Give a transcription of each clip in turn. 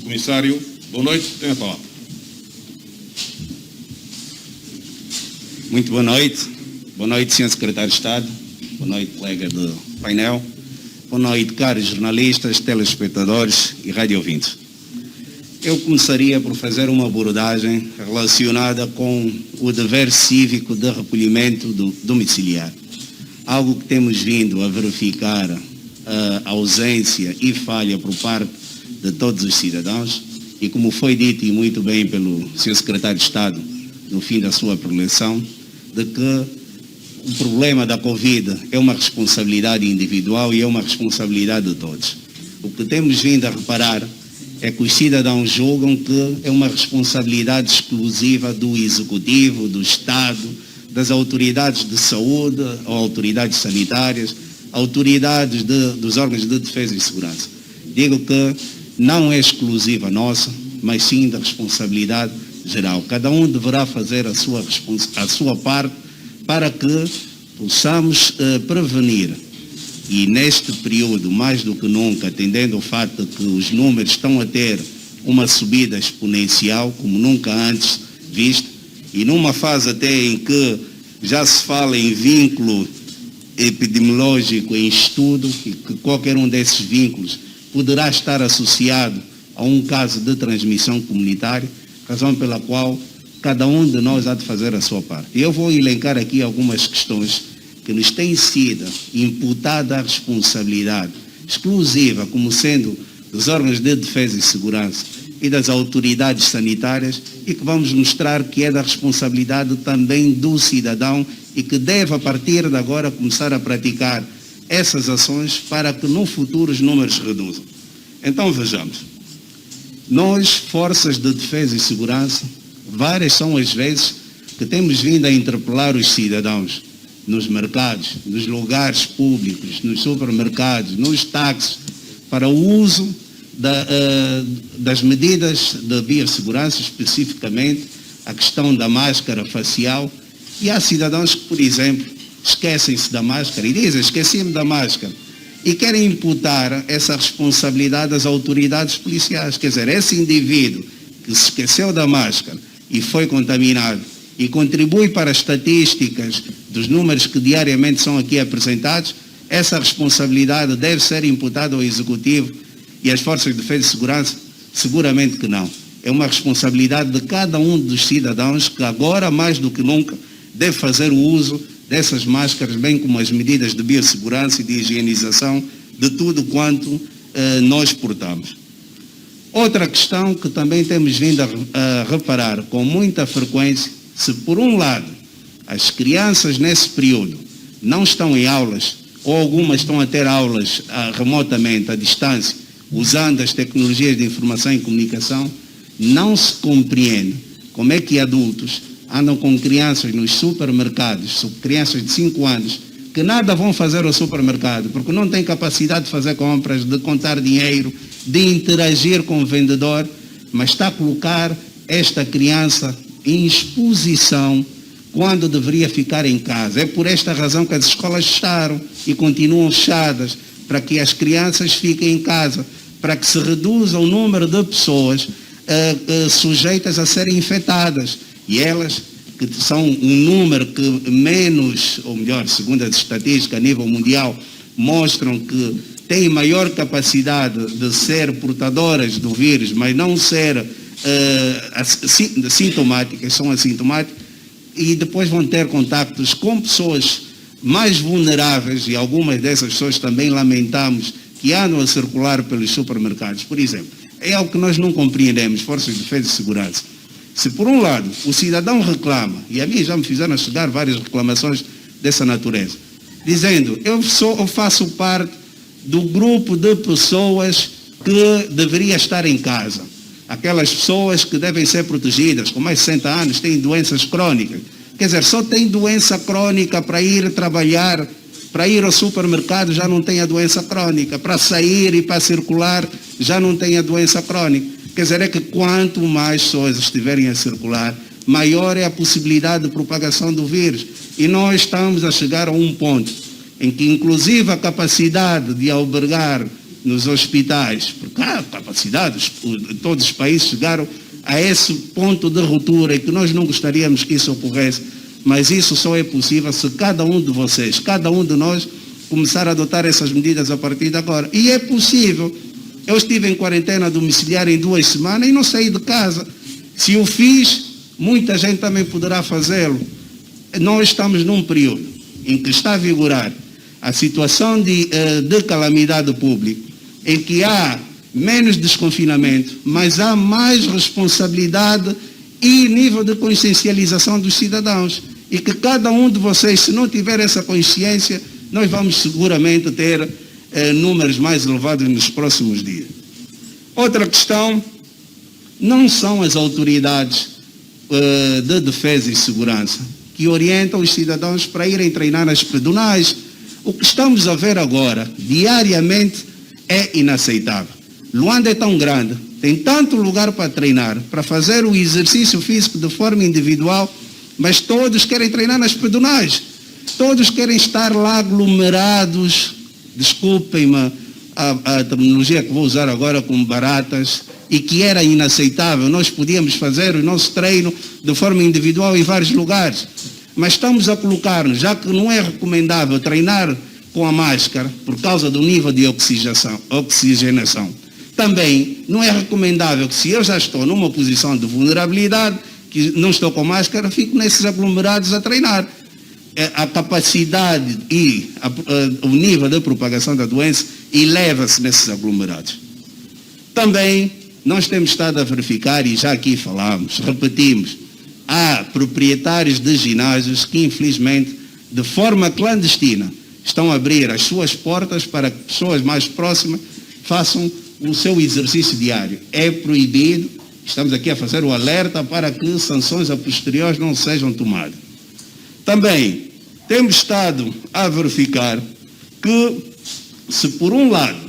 Comissário, boa noite, tem a palavra. Muito boa noite. Boa noite, Sr. Secretário de Estado. Boa noite, colega do painel. Boa noite, caros jornalistas, telespectadores e radiovintes. Eu começaria por fazer uma abordagem relacionada com o dever cívico de recolhimento domiciliar. Algo que temos vindo a verificar a ausência e falha por parte de todos os cidadãos e, como foi dito e muito bem pelo Sr. Secretário de Estado no fim da sua preleção, de que o problema da Covid é uma responsabilidade individual e é uma responsabilidade de todos. O que temos vindo a reparar é que os cidadãos julgam que é uma responsabilidade exclusiva do Executivo, do Estado, das autoridades de saúde, ou autoridades sanitárias, autoridades dos órgãos de defesa e segurança. Digo que não é exclusiva nossa, mas sim da responsabilidade geral. Cada um deverá fazer a sua parte para que possamos prevenir. E neste período, mais do que nunca, atendendo ao fato de que os números estão a ter uma subida exponencial, como nunca antes visto, e numa fase até em que já se fala em vínculo epidemiológico em estudo, e que qualquer um desses vínculos poderá estar associado a um caso de transmissão comunitária, razão pela qual cada um de nós há de fazer a sua parte. Eu vou elencar aqui algumas questões que nos têm sido imputada a responsabilidade exclusiva, como sendo dos órgãos de defesa e segurança e das autoridades sanitárias, e que vamos mostrar que é da responsabilidade também do cidadão e que deve, a partir de agora, começar a praticar essas ações para que no futuro os números reduzam. Então vejamos, nós, forças de defesa e segurança, várias são as vezes que temos vindo a interpelar os cidadãos nos mercados, nos lugares públicos, nos supermercados, nos táxis, para o uso das medidas de biossegurança, especificamente a questão da máscara facial. E há cidadãos que, por exemplo, esquecem-se da máscara e dizem, esqueci-me da máscara, e querem imputar essa responsabilidade às autoridades policiais. Quer dizer, esse indivíduo que se esqueceu da máscara e foi contaminado e contribui para as estatísticas dos números que diariamente são aqui apresentados, essa responsabilidade deve ser imputada ao Executivo e às Forças de Defesa e Segurança? Seguramente que não. É uma responsabilidade de cada um dos cidadãos que agora, mais do que nunca, deve fazer o uso dessas máscaras, bem como as medidas de biossegurança e de higienização de tudo quanto nós portamos. Outra questão que também temos vindo a reparar com muita frequência, se por um lado as crianças nesse período não estão em aulas, ou algumas estão a ter aulas remotamente, à distância, usando as tecnologias de informação e comunicação, não se compreende como é que adultos andam com crianças nos supermercados, crianças de 5 anos, que nada vão fazer ao supermercado, porque não têm capacidade de fazer compras, de contar dinheiro, de interagir com o vendedor, mas está a colocar esta criança em exposição quando deveria ficar em casa. É por esta razão que as escolas fecharam e continuam fechadas, para que as crianças fiquem em casa, para que se reduza o número de pessoas sujeitas a serem infectadas. E elas, que são um número que menos, ou melhor, segundo as estatísticas a nível mundial, mostram que têm maior capacidade de ser portadoras do vírus, mas não ser sintomáticas, são assintomáticas, e depois vão ter contactos com pessoas mais vulneráveis, e algumas dessas pessoas também lamentamos que andam a circular pelos supermercados, por exemplo. É algo que nós não compreendemos, Forças de Defesa e Segurança. Se por um lado o cidadão reclama, e a mim já me fizeram chegar várias reclamações dessa natureza, dizendo, eu faço parte do grupo de pessoas que deveria estar em casa. Aquelas pessoas que devem ser protegidas, com mais de 60 anos, têm doenças crónicas. Quer dizer, só tem doença crônica para ir trabalhar, para ir ao supermercado já não tem a doença crônica, para sair e para circular já não tem a doença crônica. Quer dizer, é que quanto mais pessoas estiverem a circular, maior é a possibilidade de propagação do vírus. E nós estamos a chegar a um ponto em que, inclusive, a capacidade de albergar nos hospitais, porque há capacidade, todos os países chegaram a esse ponto de ruptura e que nós não gostaríamos que isso ocorresse, mas isso só é possível se cada um de vocês, cada um de nós, começar a adotar essas medidas a partir de agora. E é possível. Eu estive em quarentena domiciliar em 2 semanas e não saí de casa. Se o fiz, muita gente também poderá fazê-lo. Nós estamos num período em que está a vigorar a situação de calamidade pública, em que há menos desconfinamento, mas há mais responsabilidade e nível de consciencialização dos cidadãos. E que cada um de vocês, se não tiver essa consciência, nós vamos seguramente ter números mais elevados nos próximos dias. Outra questão, não são as autoridades de defesa e segurança que orientam os cidadãos para irem treinar nas pedonais. O que estamos a ver agora, diariamente, é inaceitável. Luanda é tão grande, tem tanto lugar para treinar, para fazer o exercício físico de forma individual, mas todos querem treinar nas pedonais. Todos querem estar lá aglomerados, desculpem-me a terminologia que vou usar agora, como baratas, e que era inaceitável. Nós podíamos fazer o nosso treino de forma individual em vários lugares, mas estamos a colocar-nos, já que não é recomendável treinar com a máscara por causa do nível de oxigenação, também não é recomendável que, se eu já estou numa posição de vulnerabilidade, que não estou com máscara, fico nesses aglomerados a treinar. A capacidade e o nível de propagação da doença eleva-se nesses aglomerados. Também nós temos estado a verificar, e já aqui falamos, repetimos, há proprietários de ginásios que, infelizmente, de forma clandestina, estão a abrir as suas portas para que pessoas mais próximas façam o seu exercício diário. É proibido, estamos aqui a fazer o alerta para que sanções a posteriores não sejam tomadas. Também temos estado a verificar que, se por um lado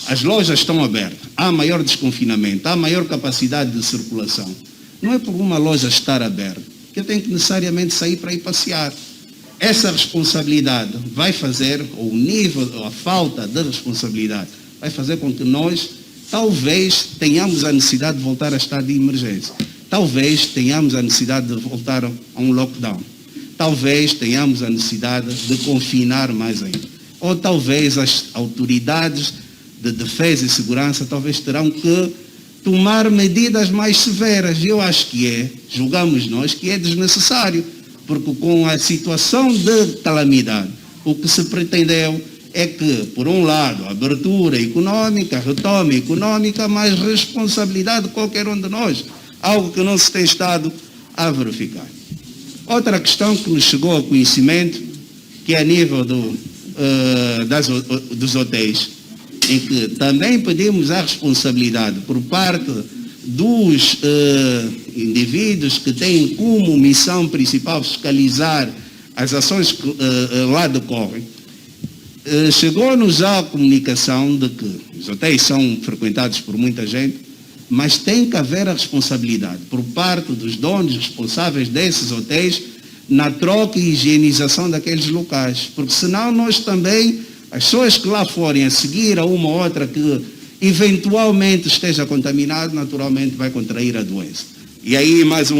as lojas estão abertas, há maior desconfinamento, há maior capacidade de circulação, não é por uma loja estar aberta que eu tenho que necessariamente sair para ir passear. Essa responsabilidade vai fazer, ou o nível, ou a falta de responsabilidade, vai fazer com que nós, talvez, tenhamos a necessidade de voltar a estado de emergência. Talvez tenhamos a necessidade de voltar a um lockdown. Talvez tenhamos a necessidade de confinar mais ainda. Ou talvez as autoridades de defesa e segurança talvez terão que tomar medidas mais severas. Eu acho que julgamos nós que é desnecessário, porque com a situação de calamidade, o que se pretendeu é que, por um lado, abertura econômica, retoma econômica, mais responsabilidade de qualquer um de nós, algo que não se tem estado a verificar. Outra questão que nos chegou ao conhecimento, que é a nível dos hotéis, em que também pedimos a responsabilidade por parte dos indivíduos que têm como missão principal fiscalizar as ações que lá decorrem. Chegou-nos a comunicação de que os hotéis são frequentados por muita gente, mas tem que haver a responsabilidade por parte dos donos responsáveis desses hotéis na troca e higienização daqueles locais, porque senão nós também, as pessoas que lá forem a seguir a uma ou outra que eventualmente esteja contaminado, naturalmente vai contrair a doença. E aí, mais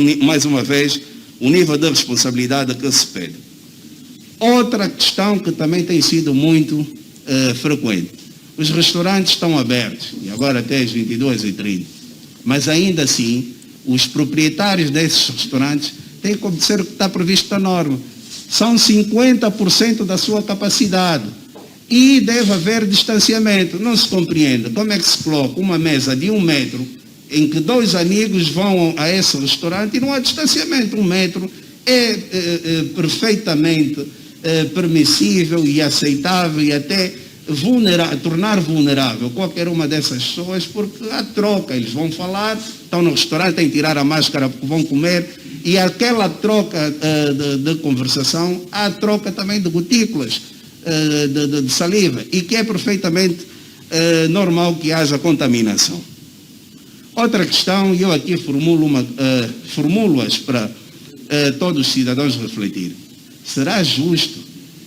uma vez, o nível de responsabilidade que se pede. Outra questão que também tem sido muito frequente. Os restaurantes estão abertos, e agora até às 22h30, mas ainda assim, os proprietários desses restaurantes têm que obedecer o que está previsto na norma. São 50% da sua capacidade. E deve haver distanciamento. Não se compreende como é que se coloca uma mesa de 1 metro em que 2 amigos vão a esse restaurante e não há distanciamento. 1 metro é perfeitamente permissível e aceitável e até tornar vulnerável qualquer uma dessas pessoas, porque há troca. Eles vão falar, estão no restaurante, têm que tirar a máscara porque vão comer, e aquela troca de conversação, há troca também de gotículas de saliva, e que é perfeitamente normal que haja contaminação. Outra questão, eu aqui formulo-as para todos os cidadãos refletirem. Será justo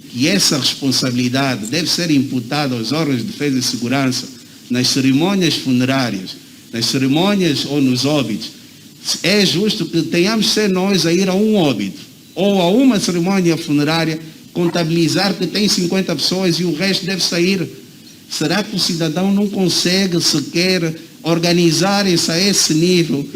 que essa responsabilidade deve ser imputada aos órgãos de defesa e segurança nas cerimônias funerárias, nas cerimônias ou nos óbitos, é justo que tenhamos de ser nós a ir a um óbito ou a uma cerimônia funerária, contabilizar que tem 50 pessoas e o resto deve sair. Será que o cidadão não consegue sequer organizar-se a esse nível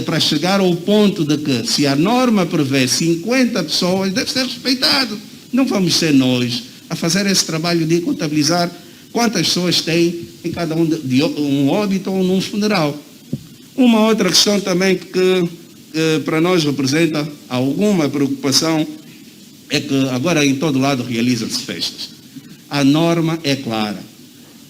para chegar ao ponto de que, se a norma prevê 50 pessoas, deve ser respeitado? Não vamos ser nós a fazer esse trabalho de contabilizar quantas pessoas tem em cada de um óbito ou num funeral. Uma outra questão também que para nós representa alguma preocupação é que agora em todo lado realizam-se festas. A norma é clara.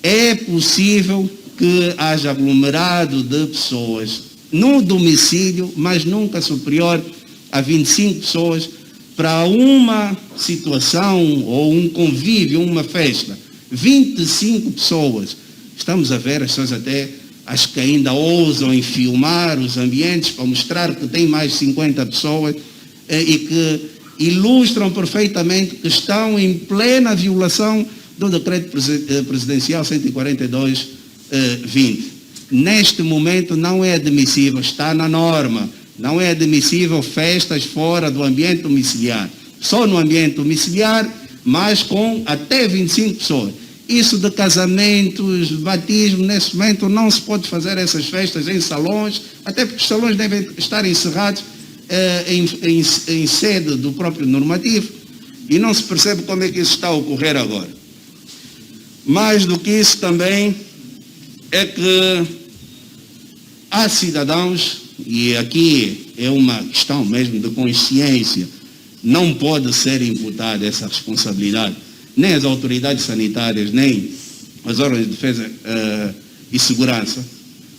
É possível que haja aglomerado de pessoas no domicílio, mas nunca superior a 25 pessoas para uma situação ou um convívio, uma festa. 25 pessoas. Estamos a ver as pessoas até, acho que ainda ousam em filmar os ambientes para mostrar que tem mais de 50 pessoas e que ilustram perfeitamente que estão em plena violação do decreto presidencial 142/20. Neste momento não é admissível, está na norma, não é admissível festas fora do ambiente domiciliar. Só no ambiente domiciliar, mas com até 25 pessoas. Isso de casamentos, batismo, nesse momento não se pode fazer essas festas em salões, até porque os salões devem estar encerrados em sede do próprio normativo, e não se percebe como é que isso está a ocorrer agora. Mais do que isso também é que há cidadãos, e aqui é uma questão mesmo de consciência, não pode ser imputada essa responsabilidade, nem as autoridades sanitárias, nem as órgãos de defesa e segurança,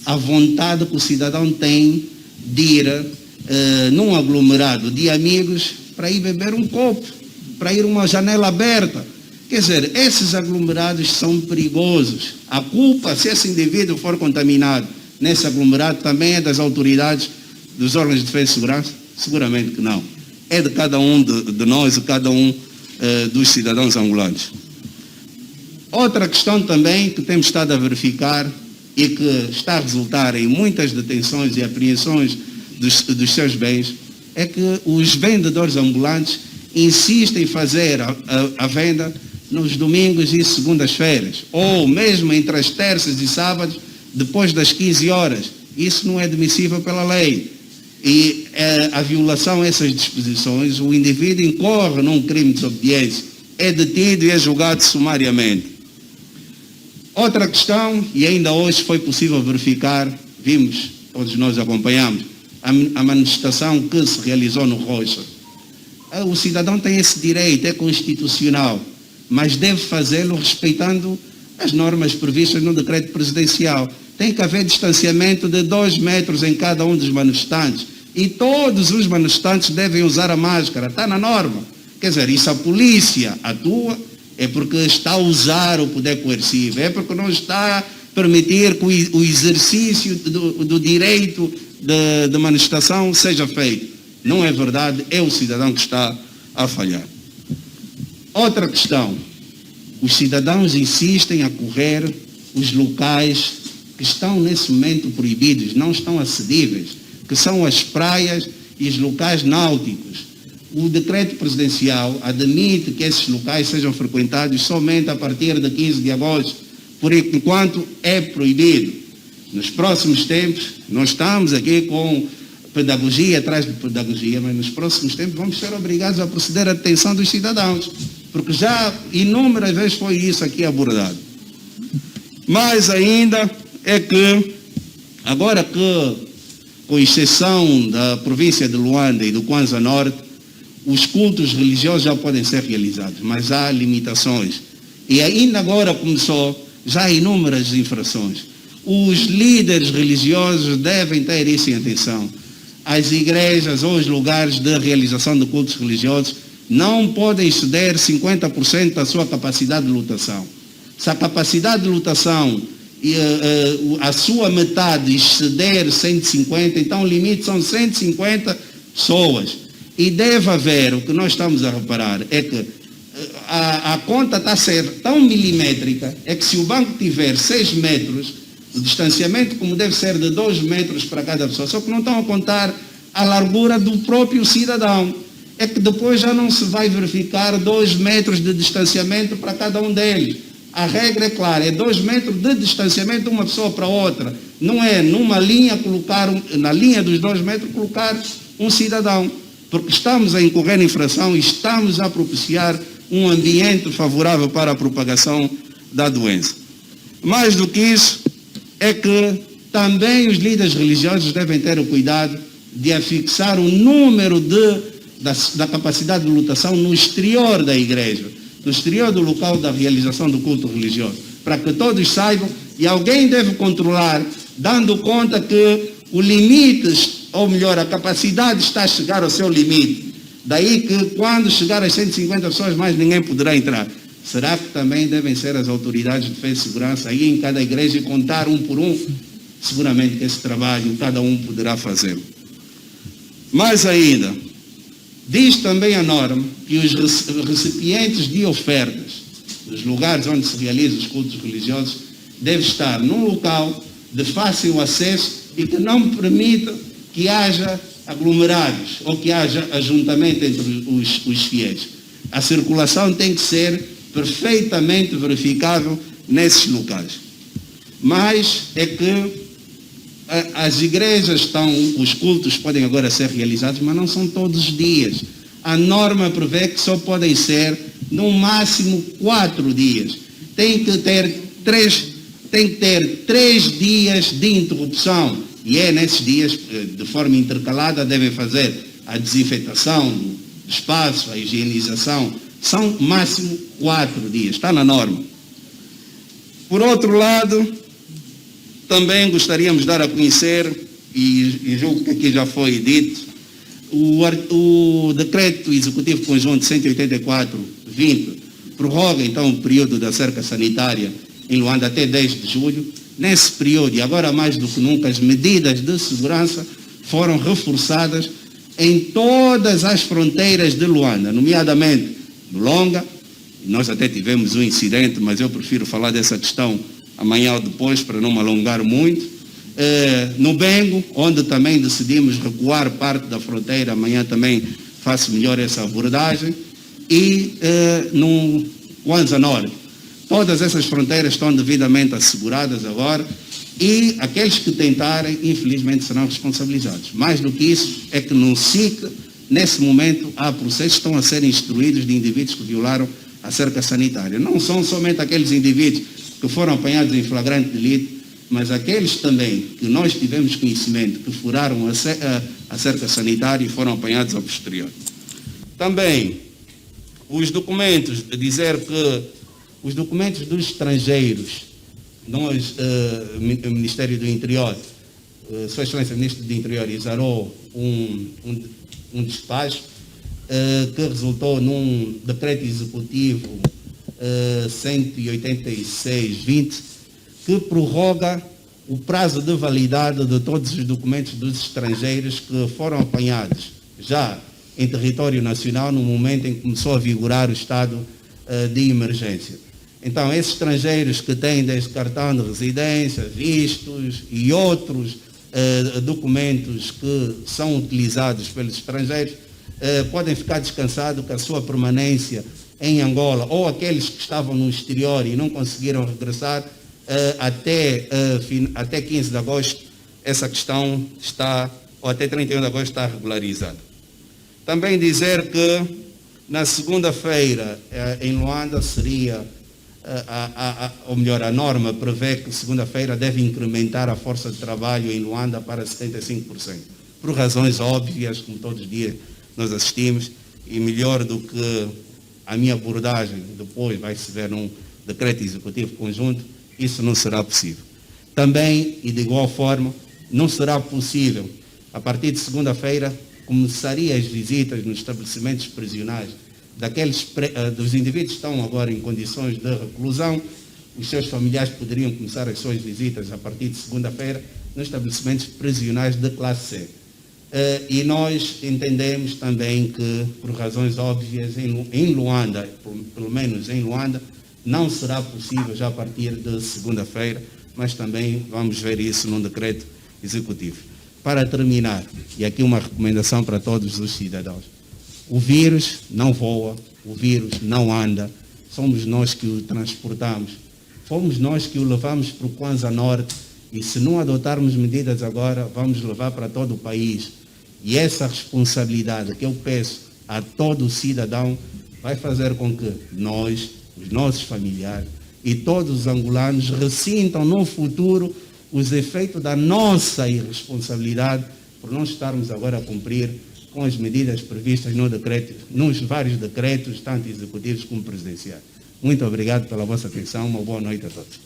a vontade que o cidadão tem de ir num aglomerado de amigos para ir beber um copo, para ir uma janela aberta. Quer dizer, esses aglomerados são perigosos. A culpa, se esse indivíduo for contaminado nesse aglomerado, também é das autoridades, dos órgãos de defesa e segurança? Seguramente que não. É de cada um de nós, de cada um dos cidadãos angolanos. Outra questão também que temos estado a verificar e que está a resultar em muitas detenções e apreensões dos seus bens é que os vendedores ambulantes insistem em fazer a venda nos domingos e segundas-feiras, ou mesmo entre as terças e sábados, depois das 15 horas. Isso não é admissível pela lei. E a violação a essas disposições, o indivíduo incorre num crime de desobediência, é detido e é julgado sumariamente. Outra questão, e ainda hoje foi possível verificar, vimos, todos nós acompanhamos, a manifestação que se realizou no Rocha. O cidadão tem esse direito, é constitucional, mas deve fazê-lo respeitando as normas previstas no decreto presidencial. Tem que haver distanciamento de 2 metros em cada um dos manifestantes. E todos os manifestantes devem usar a máscara. Está na norma. Quer dizer, e se a polícia atua, é porque está a usar o poder coercivo, é porque não está a permitir que o exercício do direito de manifestação seja feito. Não é verdade, é o cidadão que está a falhar. Outra questão. Os cidadãos insistem a correr os locais que estão nesse momento proibidos, não estão acessíveis, que são as praias e os locais náuticos. O decreto presidencial admite que esses locais sejam frequentados somente a partir de 15 de agosto, por enquanto é proibido. Nos próximos tempos, nós estamos aqui com pedagogia atrás de pedagogia, mas nos próximos tempos vamos ser obrigados a proceder à detenção dos cidadãos, porque já inúmeras vezes foi isso aqui abordado. Mais ainda é que, agora que, com exceção da província de Luanda e do Kwanza Norte, os cultos religiosos já podem ser realizados, mas há limitações. E ainda agora começou, já há inúmeras infrações. Os líderes religiosos devem ter isso em atenção. As igrejas ou os lugares de realização de cultos religiosos não podem exceder 50% da sua capacidade de lotação. Se a capacidade de lotação, a sua metade exceder 150, então o limite são 150 pessoas. E deve haver, o que nós estamos a reparar, é que a conta está a ser tão milimétrica, é que se o banco tiver 6 metros, o distanciamento como deve ser de 2 metros para cada pessoa, só que não estão a contar a largura do próprio cidadão. É que depois já não se vai verificar 2 metros de distanciamento para cada um deles. A regra é clara, é 2 metros de distanciamento de uma pessoa para outra. Não é numa linha na linha dos 2 metros, colocar um cidadão. Porque estamos a incorrer em infração e estamos a propiciar um ambiente favorável para a propagação da doença. Mais do que isso, é que também os líderes religiosos devem ter o cuidado de afixar o número da capacidade de lotação no exterior da igreja, no exterior do local da realização do culto religioso, para que todos saibam, e alguém deve controlar, dando conta que o limite, ou melhor, a capacidade está a chegar ao seu limite. Daí que quando chegar às 150 pessoas, mais ninguém poderá entrar. Será que também devem ser as autoridades de defesa e segurança aí em cada igreja e contar um por um? Seguramente que esse trabalho cada um poderá fazê-lo. Mais ainda, diz também a norma que os recipientes de ofertas dos lugares onde se realizam os cultos religiosos devem estar num local de fácil acesso e que não permita que haja aglomerados ou que haja ajuntamento entre os fiéis. A circulação tem que ser perfeitamente verificável nesses locais. Mas é que as igrejas os cultos podem agora ser realizados, mas não são todos os dias. A norma prevê que só podem ser, no máximo, 4 dias. Tem que ter 3 dias de interrupção. E é nesses dias, de forma intercalada, devem fazer a desinfetação do espaço, a higienização. São máximo 4 dias. Está na norma. Por outro lado, também gostaríamos de dar a conhecer, e julgo que aqui já foi dito, o Decreto Executivo Conjunto 184/20 prorroga então o período da cerca sanitária em Luanda até 10 de julho. Nesse período, e agora mais do que nunca, as medidas de segurança foram reforçadas em todas as fronteiras de Luanda, nomeadamente no Longa. Nós até tivemos um incidente, mas eu prefiro falar dessa questão amanhã ou depois, para não me alongar muito. No Bengo, onde também decidimos recuar parte da fronteira, amanhã também faço melhor essa abordagem, e no Kwanza Norte. Todas essas fronteiras estão devidamente asseguradas agora, e aqueles que tentarem, infelizmente, serão responsabilizados. Mais do que isso, é que no SIC, nesse momento, há processos que estão a ser instruídos de indivíduos que violaram a cerca sanitária. Não são somente aqueles indivíduos que foram apanhados em flagrante delito, mas aqueles também que nós tivemos conhecimento que furaram a cerca sanitária e foram apanhados a posterior. Também, os documentos, dizer que os documentos dos estrangeiros, nós, o Ministério do Interior, Sua Excelência Ministro do Interior, exarou um despacho que resultou num decreto executivo 186/20, que prorroga o prazo de validade de todos os documentos dos estrangeiros que foram apanhados já em território nacional no momento em que começou a vigorar o estado de emergência. Então, esses estrangeiros que têm desde cartão de residência, vistos e outros documentos que são utilizados pelos estrangeiros, podem ficar descansados que a sua permanência em Angola, ou aqueles que estavam no exterior e não conseguiram regressar, até 15 de agosto, essa questão está, ou até 31 de agosto está regularizada. Também dizer que na segunda-feira em Luanda seria, ou melhor, a norma prevê que segunda-feira deve incrementar a força de trabalho em Luanda para 75%. Por razões óbvias, como todos os dias nós assistimos, e melhor do que a minha abordagem depois vai se ver num decreto executivo conjunto, isso não será possível. Também, e de igual forma, não será possível, a partir de segunda-feira, começaria as visitas nos estabelecimentos prisionais dos indivíduos que estão agora em condições de reclusão. Os seus familiares poderiam começar as suas visitas a partir de segunda-feira nos estabelecimentos prisionais de classe C. E nós entendemos também que, por razões óbvias, em Luanda, pelo menos em Luanda, não será possível já a partir de segunda-feira, mas também vamos ver isso num decreto executivo. Para terminar, e aqui uma recomendação para todos os cidadãos: o vírus não voa, o vírus não anda, somos nós que o transportamos, fomos nós que o levamos para o Kwanza Norte, e se não adotarmos medidas agora, vamos levar para todo o país. E essa responsabilidade que eu peço a todo cidadão vai fazer com que nós, os nossos familiares e todos os angolanos ressintam no futuro os efeitos da nossa irresponsabilidade por não estarmos agora a cumprir com as medidas previstas no decreto, nos vários decretos, tanto executivos como presidenciais. Muito obrigado pela vossa atenção, uma boa noite a todos.